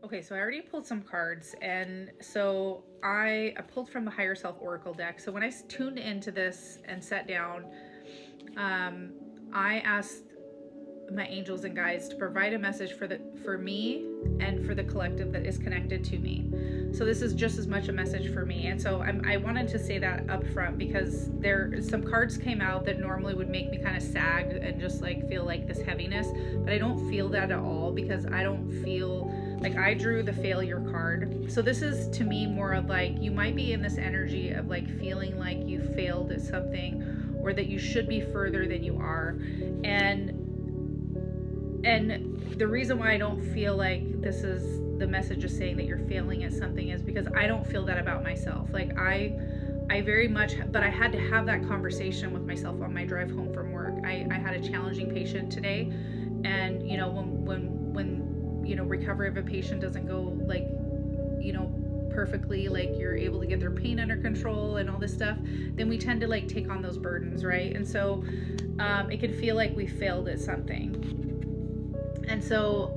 Okay, so I already pulled some cards, and so I pulled from the Higher Self Oracle deck. So when I tuned into this and sat down, um, I asked my angels and guides to provide a message for me and for the collective that is connected to me. So this is just as much a message for me, and so I wanted to say that up front because there some cards came out that normally would make me kind of sag and just like feel like this heaviness, but I don't feel that at all because I don't feel like I drew the failure card. So this is to me more of like you might be in this energy of like feeling like you failed at something or that you should be further than you are. And the reason why I don't feel like this is the message is saying that you're failing at something is because I don't feel that about myself. Like I very much, but I had to have that conversation with myself on my drive home from work. I had a challenging patient today, and you know when you know recovery of a patient doesn't go like you know perfectly, like you're able to get their pain under control and all this stuff, then we tend to like take on those burdens, right? And so it can feel like we failed at something. And so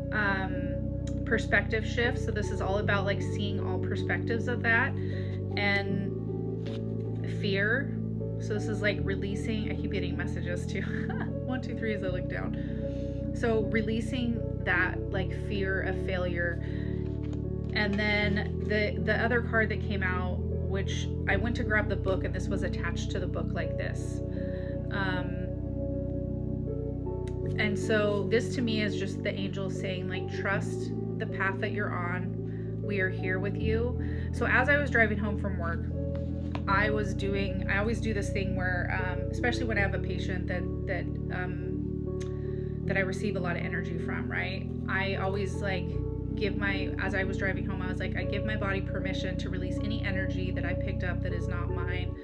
perspective shifts. So this is all about like seeing all perspectives of that. And fear. So this is like releasing. I keep getting messages too. 1, 2, 3 as I look down. So releasing that like fear of failure. And then the other card that came out, which I went to grab the book, and this was attached to the book like this. And so this to me is just the angels saying like trust the path that you're on. We are here with you. So as I was driving home from work, I always do this thing where especially when I have a patient that I receive a lot of energy from, right? I always like as I was driving home, I was like, I give my body permission to release any energy that I picked up that is not mine.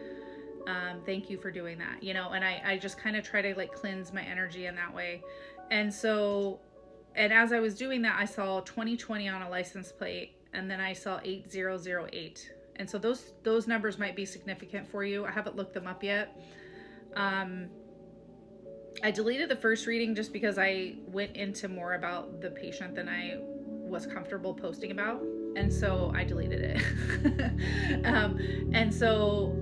Thank you for doing that, you know, and I just kind of try to like cleanse my energy in that way. And so, and as I was doing that, I saw 2020 on a license plate, and then I saw 8008. And so those numbers might be significant for you. I haven't looked them up yet. I deleted the first reading just because I went into more about the patient than I was comfortable posting about. And so I deleted it. And so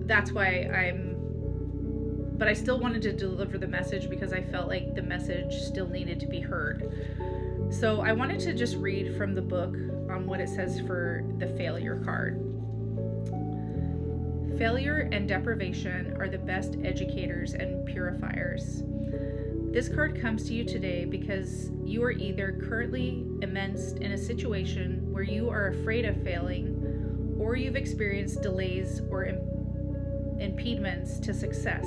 that's why but I still wanted to deliver the message because I felt like the message still needed to be heard. So I wanted to just read from the book on what it says for the failure card. Failure and deprivation are the best educators and purifiers. This card comes to you today because you are either currently immersed in a situation where you are afraid of failing, or you've experienced delays or impediments to success.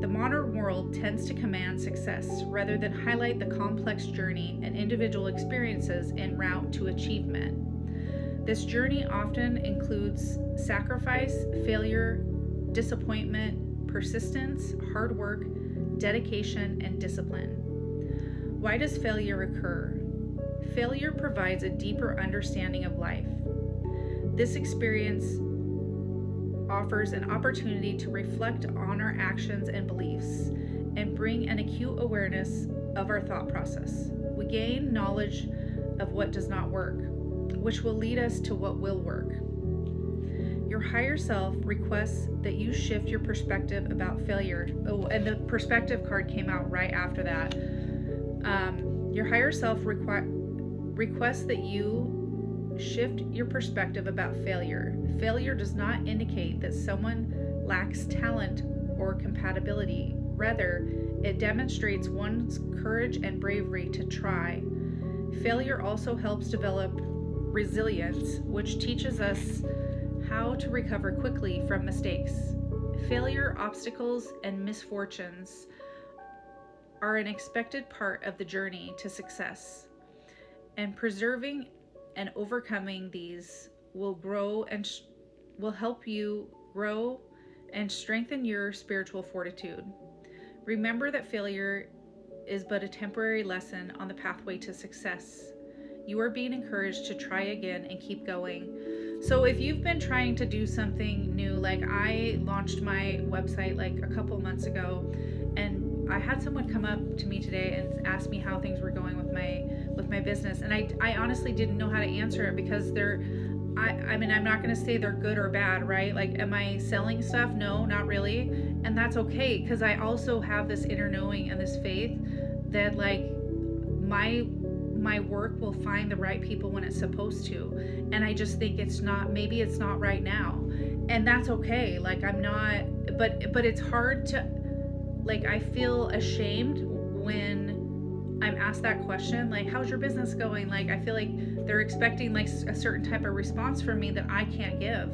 The modern world tends to command success rather than highlight the complex journey and individual experiences en route to achievement. This journey often includes sacrifice, failure, disappointment, persistence, hard work, dedication, and discipline. Why does failure occur? Failure provides a deeper understanding of life. This experience offers an opportunity to reflect on our actions and beliefs and bring an acute awareness of our thought process. We gain knowledge of what does not work, which will lead us to what will work. Your higher self requests that you shift your perspective about failure. Oh, and the perspective card came out right after that. Your higher self requests that you shift your perspective about failure. Failure does not indicate that someone lacks talent or compatibility. Rather, it demonstrates one's courage and bravery to try. Failure also helps develop resilience, which teaches us how to recover quickly from mistakes. Failure, obstacles, and misfortunes are an expected part of the journey to success, and preserving and overcoming these will help you grow and strengthen your spiritual fortitude. Remember that failure is but a temporary lesson on the pathway to success. You are being encouraged to try again and keep going. So if you've been trying to do something new, like I launched my website like a couple months ago, and I had someone come up to me today and ask me how things were going with my with my business. And I honestly didn't know how to answer it because I mean, I'm not going to say they're good or bad, right? Like, am I selling stuff? No, not really. And that's okay, because I also have this inner knowing and this faith that, like, my work will find the right people when it's supposed to. And I just think maybe it's not right now. And that's okay. Like, I'm not, but it's hard to, like, I feel ashamed when I'm asked that question, like, how's your business going? Like, I feel like they're expecting like a certain type of response from me that I can't give.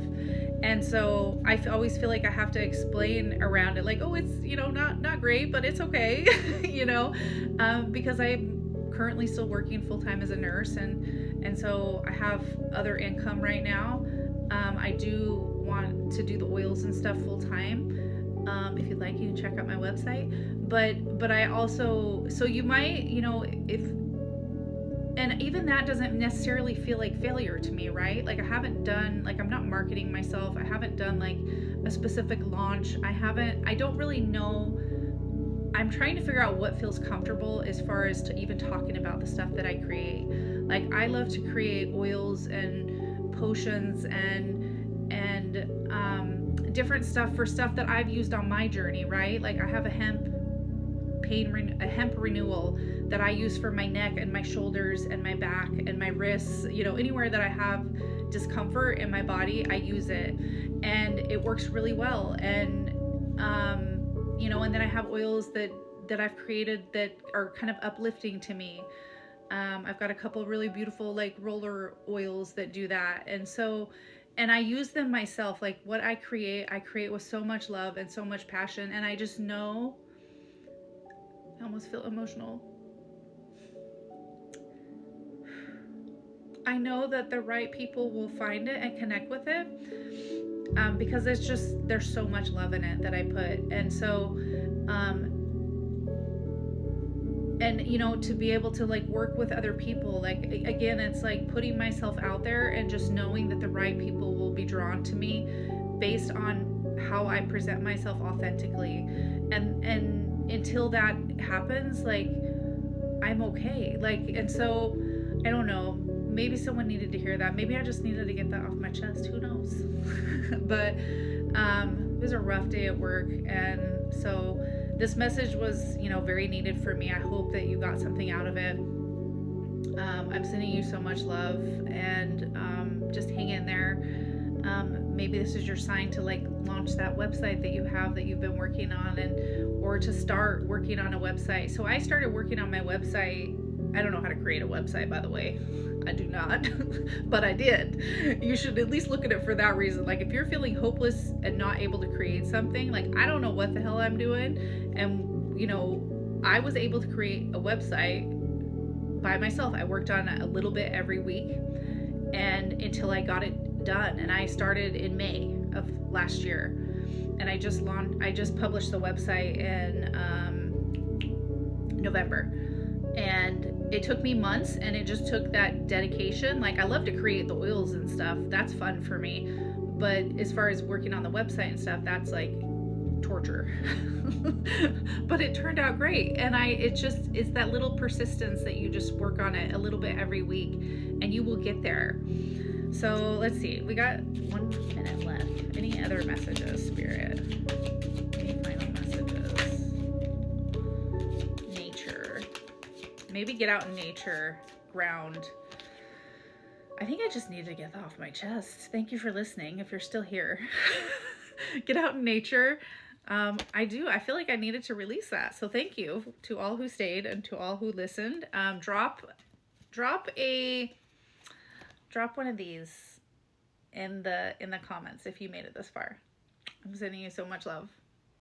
And so I always feel like I have to explain around it, like, oh, it's, not great, but it's okay, because I'm currently still working full-time as a nurse. And so I have other income right now. I do want to do the oils and stuff full-time. If you'd like, you can check out my website. But I also, so you might, and even that doesn't necessarily feel like failure to me, right? Like, I'm not marketing myself. I haven't done like a specific launch. I don't really know. I'm trying to figure out what feels comfortable as far as to even talking about the stuff that I create. Like, I love to create oils and potions and different stuff for stuff that I've used on my journey, right? Like, I have a hemp renewal that I use for my neck and my shoulders and my back and my wrists, anywhere that I have discomfort in my body, I use it, and it works really well. And and then I have oils that I've created that are kind of uplifting to me. I've got a couple really beautiful like roller oils that do that. And I use them myself. Like, what I create with so much love and so much passion. And I just know, I almost feel emotional. I know that the right people will find it and connect with it, because there's so much love in it that I put. And so, to be able to like work with other people, like, again, it's like putting myself out there and just knowing that the right people will be drawn to me based on how I present myself authentically. And until that happens, like, I'm okay. Like, and so I don't know, maybe someone needed to hear that. Maybe I just needed to get that off my chest. Who knows? But it was a rough day at work, and so this message was, very needed for me. I hope that you got something out of it. I'm sending you so much love, and just hang in there. Maybe this is your sign to like launch that website that you've been working on, or to start working on a website. So I started working on my website. I don't know how to create a website, by the way. I do not, but I did. You should at least look at it for that reason. Like, if you're feeling hopeless and not able to create something, like, I don't know what the hell I'm doing. And, I was able to create a website by myself. I worked on it a little bit every week, and until I got it done. And I started in May of last year, and I just published the website in November. And it took me months, and it just took that dedication. Like, I love to create the oils and stuff. That's fun for me. But as far as working on the website and stuff, that's like torture. But it turned out great. And it's that little persistence that you just work on it a little bit every week, and you will get there. So let's see. We got 1 minute left. Any other messages, Spirit? Any final messages? Nature. Maybe get out in nature, ground. I think I just need to get that off my chest. Thank you for listening. If you're still here, get out in nature. I feel like I needed to release that. So thank you to all who stayed and to all who listened. Drop one of these in the comments if you made it this far. I'm sending you so much love.